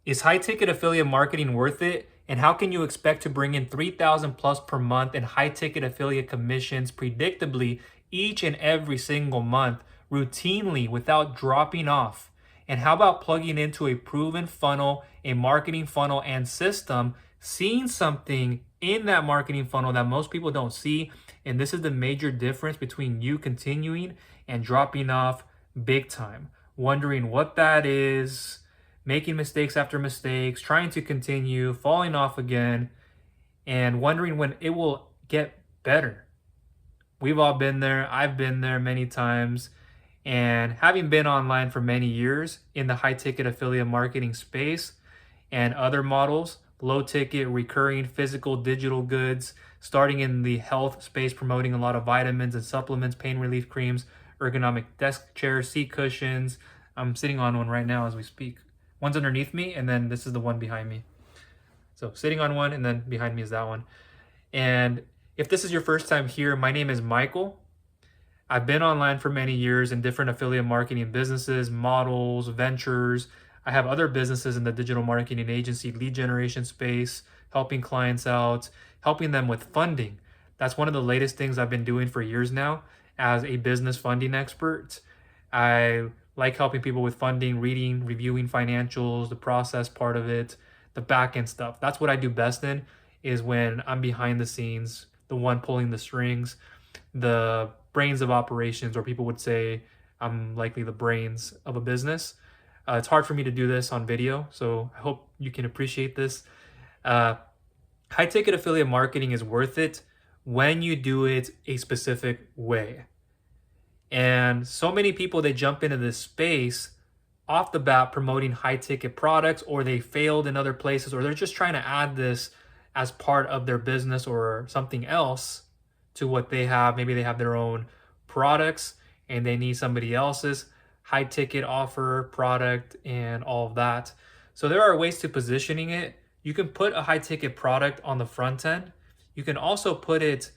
Is high ticket affiliate marketing worth it? And how can you expect to bring in 3,000 plus per month in high ticket affiliate commissions predictably each and every single month, routinely without dropping off? And how about plugging into a proven funnel, a marketing funnel and system, seeing something in that marketing funnel that most people don't see? And this is the major difference between you continuing and dropping off big time, wondering what that is, making mistakes after mistakes, trying to continue, falling off again, and wondering when it will get better. We've all been there. I've been there many times. And having been online for many years in the high ticket affiliate marketing space and other models, low ticket, recurring, physical, digital goods, starting in the health space, promoting a lot of vitamins and supplements, pain relief creams, ergonomic desk chairs, seat cushions. I'm sitting on one right now as we speak. One's underneath me, and then this is the one behind me. So sitting on one, and then behind me is that one. And if this is your first time here, my name is Michael. I've been online for many years in different affiliate marketing businesses, models, ventures. I have other businesses in the digital marketing agency, lead generation space, helping clients out, helping them with funding. That's one of the latest things I've been doing for years now as a business funding expert. I like helping people with funding, reading, reviewing financials, the process part of it, the back end stuff. That's what I do best in, is when I'm behind the scenes, the one pulling the strings, the brains of operations, or people would say I'm likely the brains of a business. It's hard for me to do this on video, so I hope you can appreciate this. High ticket affiliate marketing is worth it when you do it a specific way. And so many people, they jump into this space off the bat promoting high ticket products, or they failed in other places, or they're just trying to add this as part of their business or something else to what they have. Maybe they have their own products and they need somebody else's high ticket offer, product, and all of that. So there are ways to positioning it. You can put a high ticket product on the front end. You can also put it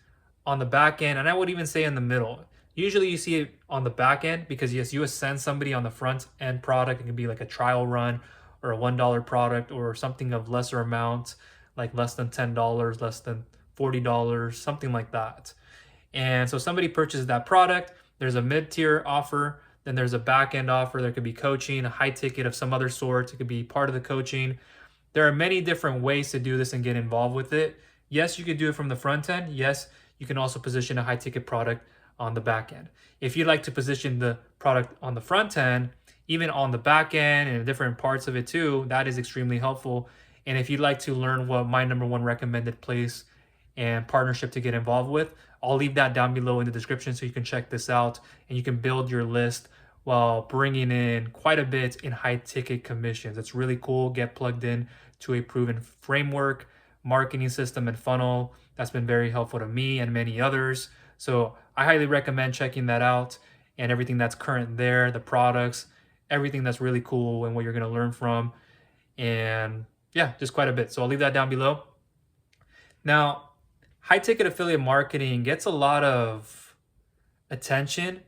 on the back end, and I would even say in the middle. Usually you see it on the back end because yes, you send somebody on the front end product. It can be like a trial run or a $1 product or something of lesser amount, like less than $10, less than $40, something like that. And so somebody purchases that product, there's a mid-tier offer, then there's a back-end offer. There could be coaching, a high ticket of some other sort. It could be part of the coaching. There are many different ways to do this and get involved with it. Yes, you could do it from the front end. Yes, you can also position a high ticket product on the back end. If you'd like to position the product on the front end, even on the back end and different parts of it too, that is extremely helpful. And if you'd like to learn what my number one recommended place and partnership to get involved with, I'll leave that down below in the description so you can check this out and you can build your list while bringing in quite a bit in high ticket commissions. It's really cool. Get plugged in to a proven framework, marketing system, and funnel. That's been very helpful to me and many others. So I highly recommend checking that out and everything that's current there, the products, everything that's really cool and what you're going to learn from. And yeah, just quite a bit. So I'll leave that down below. Now, high ticket affiliate marketing gets a lot of attention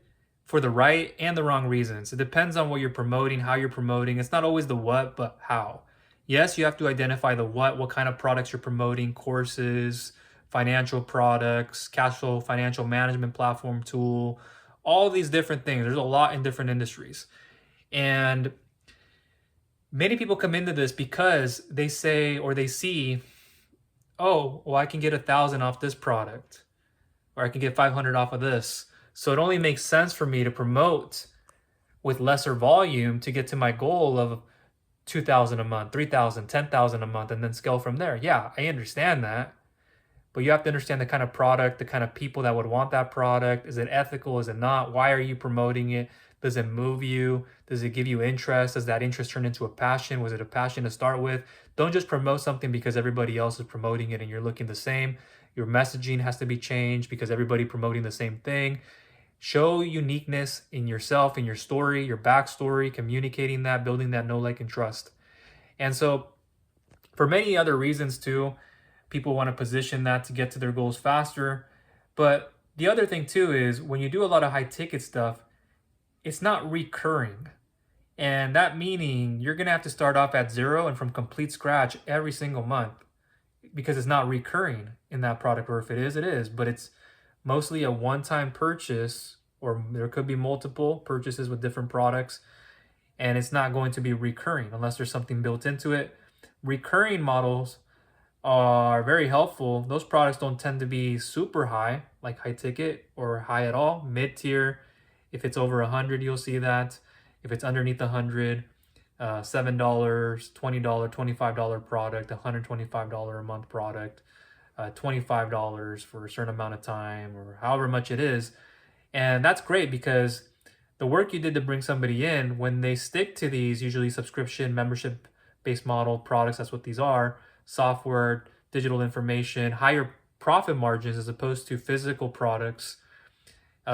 for the right and the wrong reasons. It depends on what you're promoting, how you're promoting. It's not always the what, but how. Yes, you have to identify the what kind of products you're promoting, courses, financial products, cash flow, financial management platform tool, all these different things. There's a lot in different industries. And many people come into this because they say, or they see, oh, well, I can get 1,000 off this product, or I can get 500 off of this. So it only makes sense for me to promote with lesser volume to get to my goal of 2,000 a month, 3,000, 10,000 a month, and then scale from there. Yeah, I understand that. But you have to understand the kind of product, the kind of people that would want that product. Is it ethical? Is it not? Why are you promoting it? Does it move you? Does it give you interest? Does that interest turn into a passion? Was it a passion to start with? Don't just promote something because everybody else is promoting it and you're looking the same. Your messaging has to be changed because everybody promoting the same thing. Show uniqueness in yourself, in your story, your backstory, communicating that, building that know, like, and trust. And so for many other reasons too, people want to position that to get to their goals faster. But the other thing too is when you do a lot of high ticket stuff, it's not recurring. And that meaning you're going to have to start off at zero and from complete scratch every single month, because it's not recurring in that product, or if it is, but it's mostly a one-time purchase, or there could be multiple purchases with different products, and it's not going to be recurring unless there's something built into it. Recurring models are very helpful. Those products don't tend to be super high, like high ticket or high at all, mid tier. If it's over 100, you'll see that. If it's underneath 100, $7, $20, $25 product, $125 a month product, $25 for a certain amount of time, or however much it is. And that's great because the work you did to bring somebody in, when they stick to these, usually subscription, membership based model products, that's what these are, software, digital information, higher profit margins as opposed to physical products.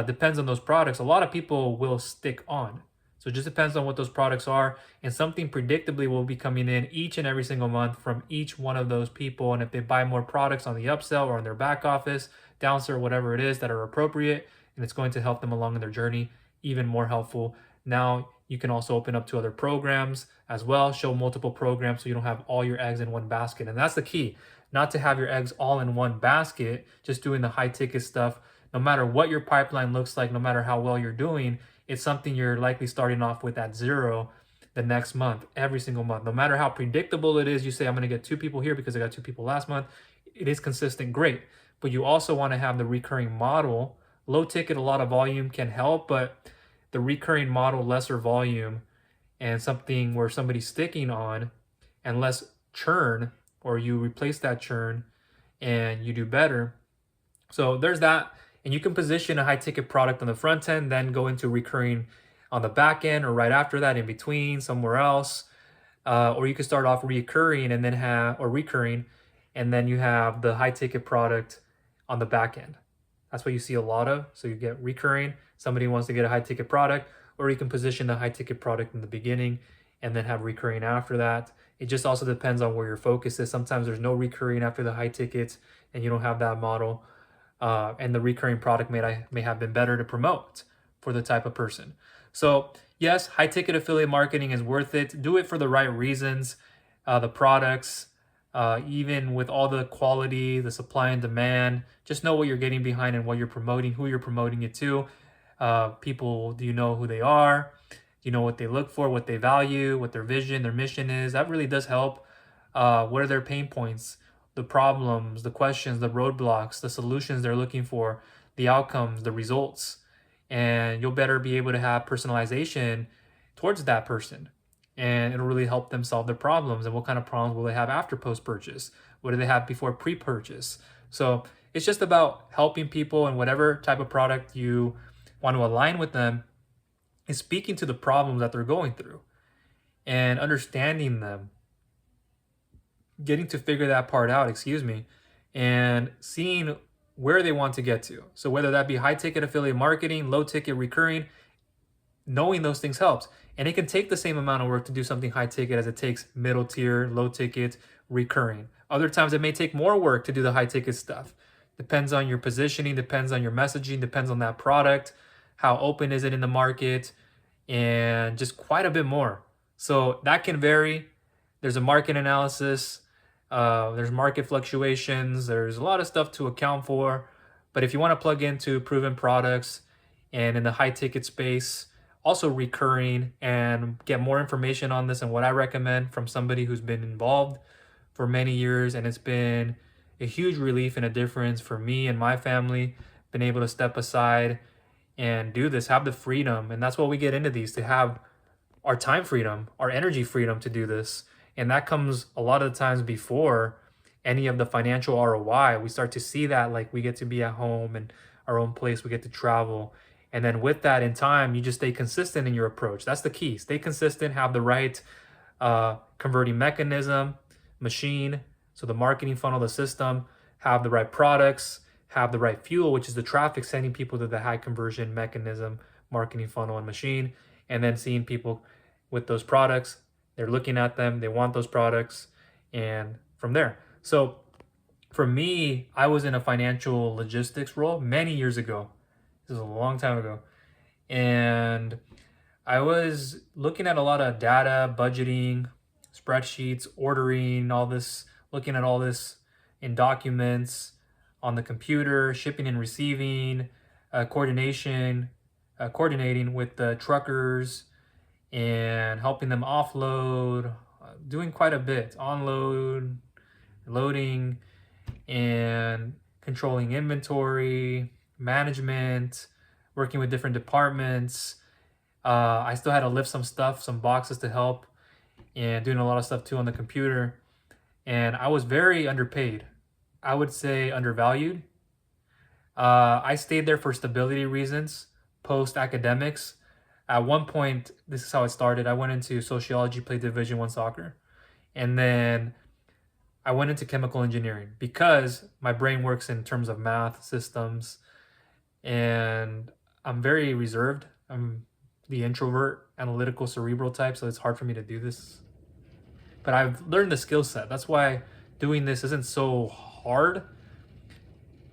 Depends on those products. A lot of people will stick on. So it just depends on what those products are, and something predictably will be coming in each and every single month from each one of those people. And if they buy more products on the upsell or on their back office, downsell, whatever it is that are appropriate, and it's going to help them along in their journey, even more helpful. Now you can also open up to other programs as well, show multiple programs so you don't have all your eggs in one basket. And that's the key, not to have your eggs all in one basket, just doing the high ticket stuff. No matter what your pipeline looks like, no matter how well you're doing, it's something you're likely starting off with at zero the next month, every single month. No matter how predictable it is, you say, I'm going to get 2 people here because I got 2 people last month. It is consistent, great. But you also want to have the recurring model. Low ticket, a lot of volume can help, but the recurring model, lesser volume, and something where somebody's sticking on and less churn, or you replace that churn and you do better. So there's that. And you can position a high ticket product on the front end, then go into recurring on the back end, or right after that, in between, somewhere else. Or you could start off recurring and then have, or recurring, and then you have the high ticket product on the back end. That's what you see a lot of. So you get recurring, somebody wants to get a high ticket product, or you can position the high ticket product in the beginning and then have recurring after that. It just also depends on where your focus is. Sometimes there's no recurring after the high tickets and you don't have that model. And the recurring product may have been better to promote for the type of person. So yes, high ticket affiliate marketing is worth it. Do it for the right reasons. The products, even with all the quality, the supply and demand, just know what you're getting behind and what you're promoting, who you're promoting it to. People, do you know who they are? Do you know what they look for, what they value, what their vision, their mission is? That really does help. What are their pain points? The problems, the questions, the roadblocks, the solutions they're looking for, the outcomes, the results. And you'll better be able to have personalization towards that person. And it'll really help them solve their problems. And what kind of problems will they have after post-purchase? What do they have before pre-purchase? So it's just about helping people, and whatever type of product you want to align with them is speaking to the problems that they're going through and understanding them, getting to figure that part out, and seeing where they want to get to. So whether that be high ticket affiliate marketing, low ticket recurring, knowing those things helps. And it can take the same amount of work to do something high ticket as it takes middle tier, low ticket, recurring. Other times it may take more work to do the high ticket stuff. Depends on your positioning, depends on your messaging, depends on that product, how open is it in the market, and just quite a bit more. So that can vary. There's a market analysis. There's market fluctuations. There's a lot of stuff to account for. But if you want to plug into proven products and in the high ticket space, also recurring, and get more information on this and what I recommend from somebody who's been involved for many years, and it's been a huge relief and a difference for me and my family, been able to step aside and do this, have the freedom. And that's what we get into these, to have our time freedom, our energy freedom to do this. And that comes a lot of the times before any of the financial ROI. We start to see that, like, we get to be at home and our own place, we get to travel. And then with that, in time, you just stay consistent in your approach. That's the key. Stay consistent, have the right converting mechanism, machine, so the marketing funnel, the system, have the right products, have the right fuel, which is the traffic, sending people to the high conversion mechanism, marketing funnel, and machine, and then seeing people with those products. They're looking at them, they want those products, and from there. So for me, I was in a financial logistics role many years ago. This is a long time ago. And I was looking at a lot of data, budgeting, spreadsheets, ordering, all this, looking at all this in documents on the computer, shipping and receiving, coordinating with the truckers and helping them offload, doing quite a bit, onload, loading, and controlling inventory, management, working with different departments. I still had to lift some stuff, some boxes to help, and doing a lot of stuff too on the computer. And I was very underpaid. I would say undervalued. I stayed there for stability reasons, post academics. At one point, this is how it started. I went into sociology, played Division One soccer, and then I went into chemical engineering because my brain works in terms of math systems, and I'm very reserved. I'm the introvert, analytical, cerebral type, so it's hard for me to do this. But I've learned the skill set. That's why doing this isn't so hard.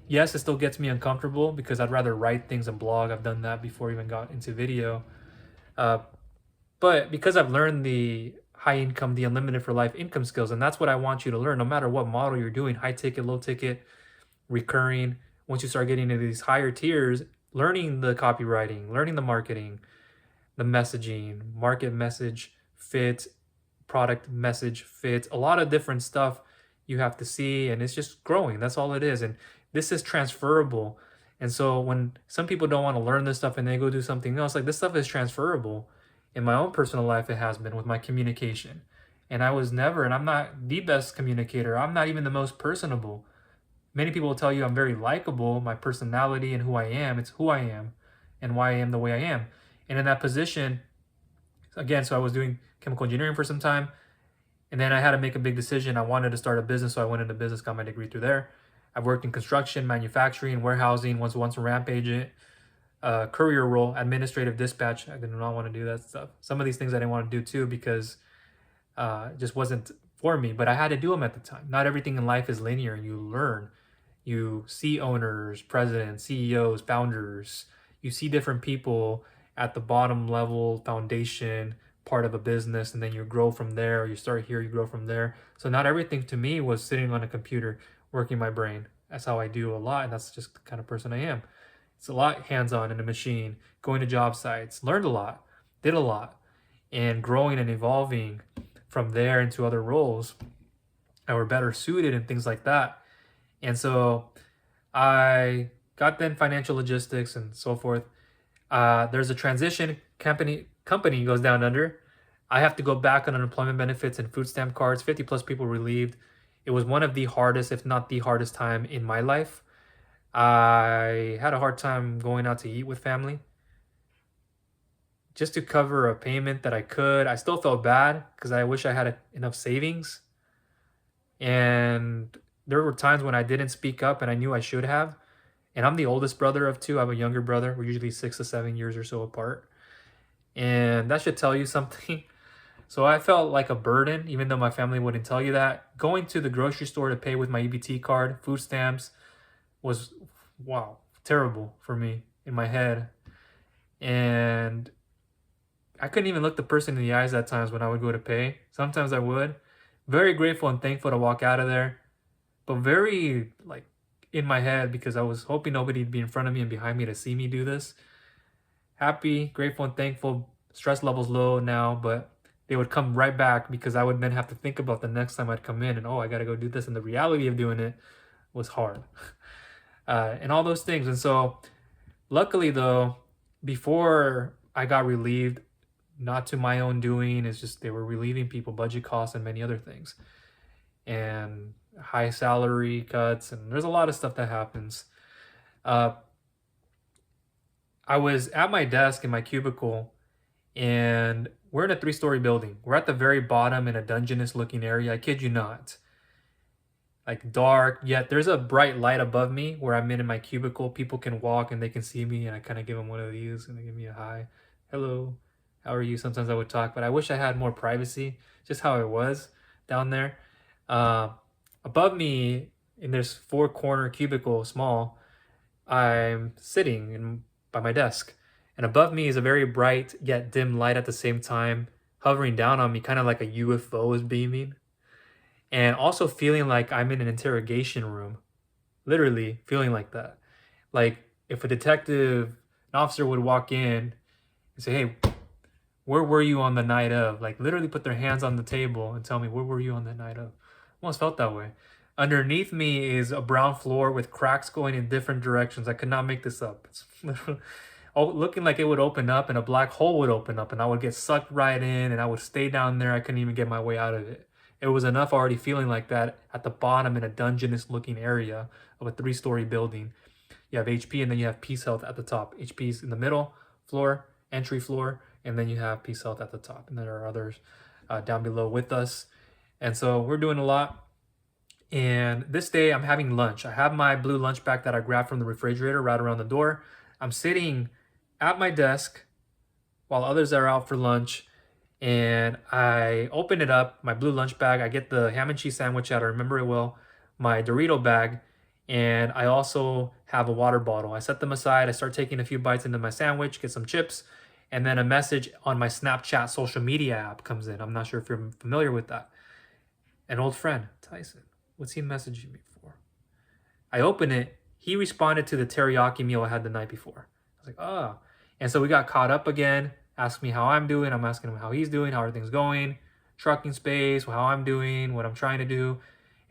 Yes, it still gets me uncomfortable because I'd rather write things and blog. I've done that before I even got into video. Uh, but because I've learned the high income, the unlimited for life income skills, and that's what I want you to learn no matter what model you're doing, high ticket, low ticket, recurring. Once you start getting into these higher tiers, learning the copywriting, learning the marketing, the messaging, market message fit, product message fit, a lot of different stuff you have to see, and it's just growing. That's all it is. And this is transferable. And so when some people don't want to learn this stuff and they go do something else, like this stuff is transferable. In my own personal life, it has been with my communication. And I was never, and I'm not the best communicator. I'm not even the most personable. Many people will tell you I'm very likable, my personality and who I am. It's who I am and why I am the way I am. And in that position, again, so I was doing chemical engineering for some time, and then I had to make a big decision. I wanted to start a business, so I went into business, got my degree through there. I've worked in construction, manufacturing, warehousing, was once a ramp agent, courier role, administrative dispatch. I did not want to do that stuff. Some of these things I didn't want to do too because it just wasn't for me, but I had to do them at the time. Not everything in life is linear. You learn. You see owners, presidents, CEOs, founders. You see different people at the bottom level, foundation, part of a business, and then you grow from there. You start here, you grow from there. So not everything to me was sitting on a computer working my brain. That's how I do a lot, and that's just the kind of person I am. It's a lot hands-on in a machine, going to job sites, learned a lot, did a lot, and growing and evolving from there into other roles that were better suited and things like that. And so I got then financial logistics and so forth. There's a transition, company goes down under. I have to go back on unemployment benefits and food stamp cards, 50 plus people relieved. It was one of the hardest, if not the hardest time in my life. I had a hard time going out to eat with family just to cover a payment that I could. I still felt bad because I wish I had enough savings. And there were times when I didn't speak up and I knew I should have. And I'm the oldest brother of two. I have a younger brother. We're usually 6 to 7 years or so apart. And that should tell you something. So I felt like a burden, even though my family wouldn't tell you that. Going to the grocery store to pay with my EBT card, food stamps, was, wow, terrible for me in my head. And I couldn't even look the person in the eyes at times when I would go to pay. Sometimes I would. Very grateful and thankful to walk out of there, but very like in my head because I was hoping nobody'd be in front of me and behind me to see me do this. Happy, grateful, and thankful. Stress levels low now, but they would come right back because I would then have to think about the next time I'd come in and, oh, I got to go do this. And the reality of doing it was hard and all those things. And so luckily, though, before I got relieved, not to my own doing, it's just they were relieving people, budget costs, and many other things. And high salary cuts, and there's a lot of stuff that happens. I was at my desk in my cubicle, and we're in a 3-story building. We're at the very bottom in a dungeness looking area. I kid you not. Like dark, yet there's a bright light above me where I'm in my cubicle. People can walk and they can see me, and I kind of give them one of these, and they give me a hi. Hello, how are you? Sometimes I would talk, but I wish I had more privacy, just how it was down there. Above me, in this 4-corner cubicle, small, I'm sitting by my desk. And above me is a very bright yet dim light at the same time, hovering down on me, kind of like a UFO is beaming. And also feeling like I'm in an interrogation room, literally feeling like that. Like if a detective, an officer would walk in and say, "Hey, where were you on the night of?" Like literally put their hands on the table and tell me, "Where were you on the night of?" Almost felt that way. Underneath me is a brown floor with cracks going in different directions. I could not make this up. It's looking like it would open up and a black hole would open up and I would get sucked right in and I would stay down there. I couldn't even get my way out of it. It was enough already feeling like that at the bottom in a dungeonous looking area of a 3-story building. You have HP and then you have Peace Health at the top. HP's in the middle floor, entry floor, and then you have Peace Health at the top. And there are others down below with us. And so we're doing a lot. And this day I'm having lunch. I have my blue lunch bag that I grabbed from the refrigerator right around the door. I'm sitting at my desk while others are out for lunch. And I open it up, my blue lunch bag. I get the ham and cheese sandwich out. I remember it well. My Dorito bag. And I also have a water bottle. I set them aside. I start taking a few bites into my sandwich, get some chips. And then a message on my Snapchat social media app comes in. I'm not sure if you're familiar with that. An old friend, Tyson. What's he messaging me for? I open it. He responded to the teriyaki meal I had the night before. I was like, oh. And so we got caught up again. Asked me how I'm doing. I'm asking him how he's doing. How are things going? Trucking space, how I'm doing, what I'm trying to do.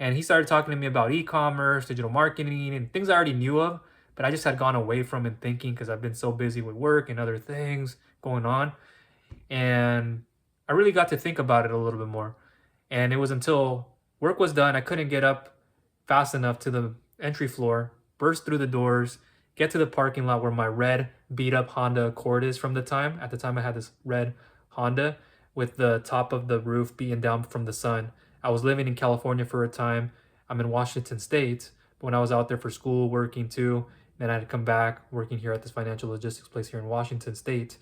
And he started talking to me about e-commerce, digital marketing, and things I already knew of, but I just had gone away from and thinking because I've been so busy with work and other things going on. And I really got to think about it a little bit more. And it was until work was done, I couldn't get up fast enough to the entry floor, burst through the doors, get to the parking lot where my red beat up Honda Accord is from the time. At the time, I had this red Honda with the top of the roof beaten down from the sun. I was living in California for a time. I'm in Washington State, but when I was out there for school, working too, then I had to come back working here at this financial logistics place here in Washington State.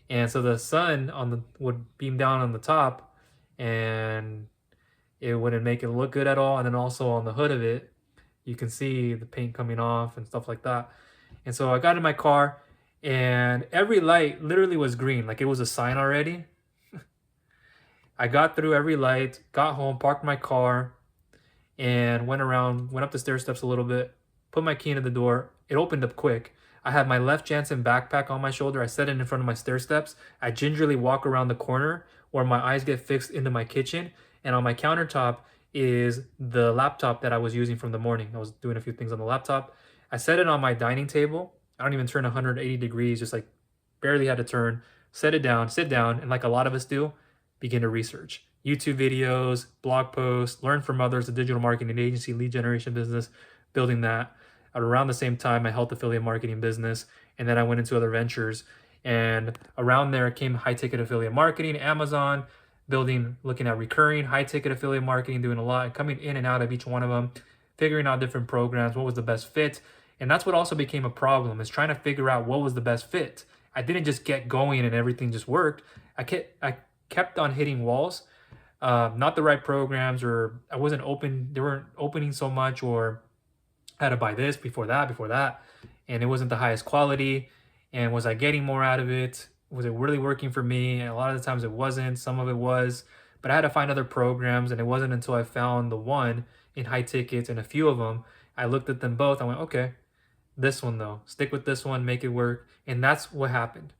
And so the sun would beam down on the top, and it wouldn't make it look good at all. And then also on the hood of it, you can see the paint coming off and stuff like that. And so I got in my car and every light literally was green, like it was a sign already. I got through every light, got home, parked my car, and went up the stair steps a little bit, put my key into the door. It opened up quick. I had my Left Jansen backpack on my shoulder. I set it in front of my stair steps. I gingerly walk around the corner where my eyes get fixed into my kitchen. And on my countertop is the laptop that I was using from the morning. I was doing a few things on the laptop. I set it on my dining table. I don't even turn 180 degrees, just like barely had to turn. Set it down, sit down, and like a lot of us do, begin to research. YouTube videos, blog posts, learn from others, a digital marketing agency, lead generation business, building that. At around the same time, my health affiliate marketing business, and then I went into other ventures. And around there came high ticket affiliate marketing, Amazon, looking at recurring, high ticket affiliate marketing, doing a lot, coming in and out of each one of them, figuring out different programs, what was the best fit. And that's what also became a problem, is trying to figure out what was the best fit. I didn't just get going and everything just worked. I kept on hitting walls, not the right programs, or I wasn't open. They weren't opening so much, or I had to buy this before that, and it wasn't the highest quality. And was I getting more out of it? Was it really working for me? And a lot of the times it wasn't. Some of it was, but I had to find other programs, and it wasn't until I found the one in high tickets and a few of them. I looked at them both. I went, okay, this one though, stick with this one, make it work. And that's what happened.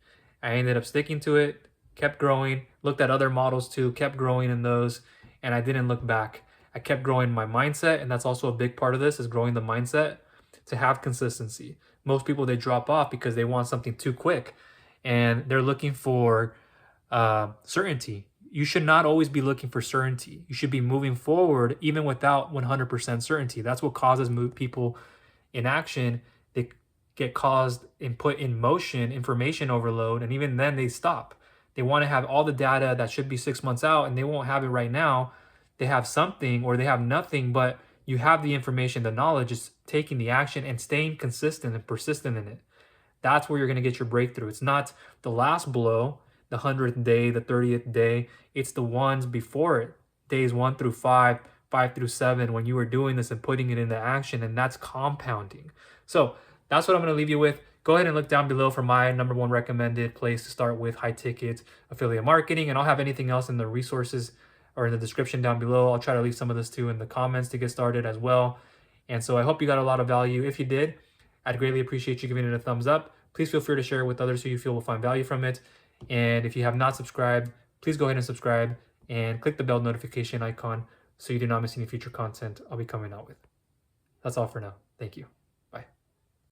I ended up sticking to it, kept growing, looked at other models too, kept growing in those, and I didn't look back. I kept growing my mindset, and that's also a big part of this, is growing the mindset to have consistency. Most people, they drop off because they want something too quick, and they're looking for certainty. You should not always be looking for certainty. You should be moving forward even without 100% certainty. That's what causes people in action. They get caused and put in motion information overload, and even then they stop. They want to have all the data that should be 6 months out, and they won't have it right now. They have something or they have nothing, but you have the information, the knowledge, is taking the action and staying consistent and persistent in it. That's where you're going to get your breakthrough. It's not the last blow, the 100th day, the 30th day. It's the ones before it, days 1 through 5, 5 through 7, when you were doing this and putting it into action, and that's compounding. So that's what I'm going to leave you with. go ahead and look down below for my #1 recommended place to start with high ticket affiliate marketing. And I'll have anything else in the resources or in the description down below. I'll try to leave some of this too in the comments to get started as well. And so I hope you got a lot of value. If you did, I'd greatly appreciate you giving it a thumbs up. Please feel free to share it with others who you feel will find value from it. And if you have not subscribed, please go ahead and subscribe and click the bell notification icon so you do not miss any future content I'll be coming out with. That's all for now. Thank you.